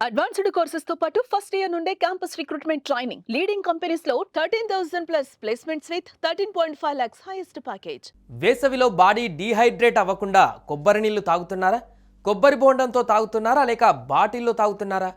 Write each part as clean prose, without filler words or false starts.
Advanced courses తో పాటు first year నుండే campus recruitment training leading companies లో 13,000 plus placements with 13.5 lakhs highest package. వేసవిలో బాడీ డీహైడ్రేట్ అవ్వకుండా కొబ్బరి నీళ్లు తాగుతున్నారా? కొబ్బరి బోండంతో తాగుతున్నారా లేక బాటిల్లో తాగుతున్నారా?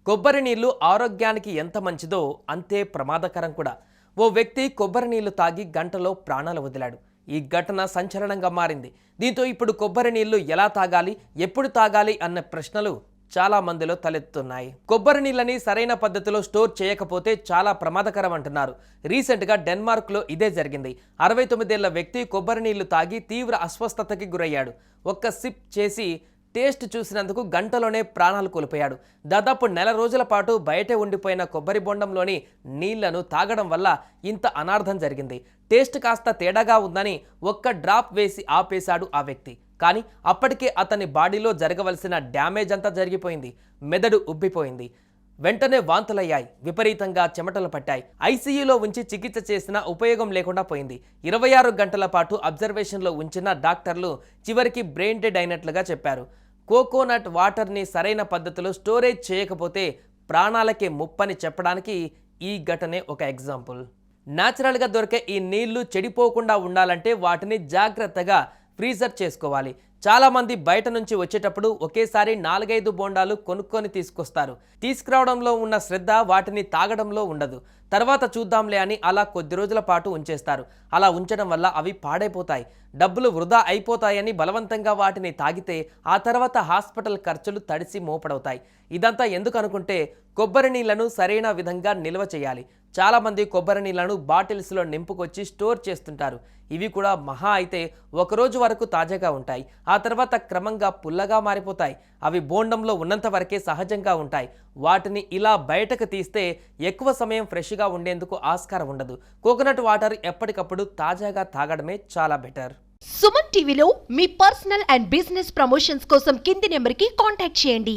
కొబ్బరి నీళ్లు ఆరోగ్యానికి ఎంత మంచిదో అంతే ప్రమాదకరం కూడా. ఓ వ్యక్తి కొబ్బరి నీళ్లు తాగి గంటలో ప్రాణాలు వదిలాడు. ఈ ఘటన సంచలనంగా మారింది. దీంతో ఇప్పుడు కొబ్బరి నీళ్లు ఎలా తాగాలి, ఎప్పుడు తాగాలి అన్న ప్రశ్నలు చాలా మందిలో తలెత్తుతున్నాయి. కొబ్బరి నీళ్ళని సరైన పద్ధతిలో స్టోర్ చేయకపోతే చాలా ప్రమాదకరం అంటున్నారు. రీసెంట్గా డెన్మార్క్లో ఇదే జరిగింది. 69 ఏళ్ల వ్యక్తి కొబ్బరి నీళ్లు తాగి తీవ్ర అస్వస్థతకి గురయ్యాడు. ఒక్క సిప్ చేసి టేస్ట్ చూసినందుకు గంటలోనే ప్రాణాలు కోల్పోయాడు. దాదాపు నెల రోజుల పాటు బయటే ఉండిపోయిన కొబ్బరి బొండంలోని నీళ్లను తాగడం వల్ల ఇంత అనార్థం జరిగింది. టేస్ట్ కాస్త తేడాగా ఉందని ఒక్క డ్రాప్ వేసి ఆపేశాడు ఆ వ్యక్తి. కానీ అప్పటికే అతని బాడీలో జరగవలసిన డ్యామేజ్ అంతా జరిగిపోయింది. మెదడు ఉబ్బిపోయింది. వెంటనే వాంతులయ్యాయి. విపరీతంగా చెమటలు పట్టాయి. ఐసీయూలో ఉంచి చికిత్స చేసినా ఉపయోగం లేకుండా పోయింది. 26 గంటల పాటు అబ్జర్వేషన్లో ఉంచిన డాక్టర్లు చివరికి బ్రెయిన్ డెడ్ అయినట్లుగా చెప్పారు. కోకోనట్ వాటర్ని సరైన పద్ధతిలో స్టోరేజ్ చేయకపోతే ప్రాణాలకే ముప్పని చెప్పడానికి ఈ ఘటనే ఒక ఎగ్జాంపుల్. న్యాచురల్గా దొరికే ఈ నీళ్లు చెడిపోకుండా ఉండాలంటే వాటిని జాగ్రత్తగా ఫ్రీజర్ చేసుకోవాలి. చాలామంది బయట నుంచి వచ్చేటప్పుడు ఒకేసారి 4-5 బోండాలు కొనుక్కొని తీసుకొస్తారు. తీసుకురావడంలో ఉన్న శ్రద్ధ వాటిని తాగడంలో ఉండదు. తర్వాత చూద్దాంలే అని అలా కొద్ది రోజుల పాటు ఉంచేస్తారు. అలా ఉంచడం వల్ల అవి పాడైపోతాయి. డబ్బులు వృధా అయిపోతాయని బలవంతంగా వాటిని తాగితే ఆ తర్వాత హాస్పిటల్ ఖర్చులు తడిసి మోపడవుతాయి. ఇదంతా ఎందుకు అనుకుంటే కొబ్బరి నీళ్లను సరైన విధంగా నిల్వ చేయాలి. చాలామంది కొబ్బరి నీళ్లను బాటిల్స్లో నింపుకొచ్చి స్టోర్ చేస్తుంటారు. ఇవి కూడా మహా అయితే 1 రోజు వరకు తాజాగా ఉంటాయి. ఆ తర్వాత క్రమంగా పుల్లగా మారిపోతాయి. అవి బోండంలో ఉన్నంత వరకే సహజంగా ఉంటాయి. వాటిని ఇలా బయటకు తీస్తే ఎక్కువ సమయం ఫ్రెష్గా ఉండేందుకు ఆస్కారం ఉండదు. కోకోనట్ వాటర్ ఎప్పటికప్పుడు తాజాగా తాగడమే చాలా బెటర్. సుమన్ టీవీలో మీ పర్సనల్ అండ్ బిజినెస్ ప్రమోషన్స్ కోసం కింది నెంబర్కి కాంటాక్ట్ చేయండి.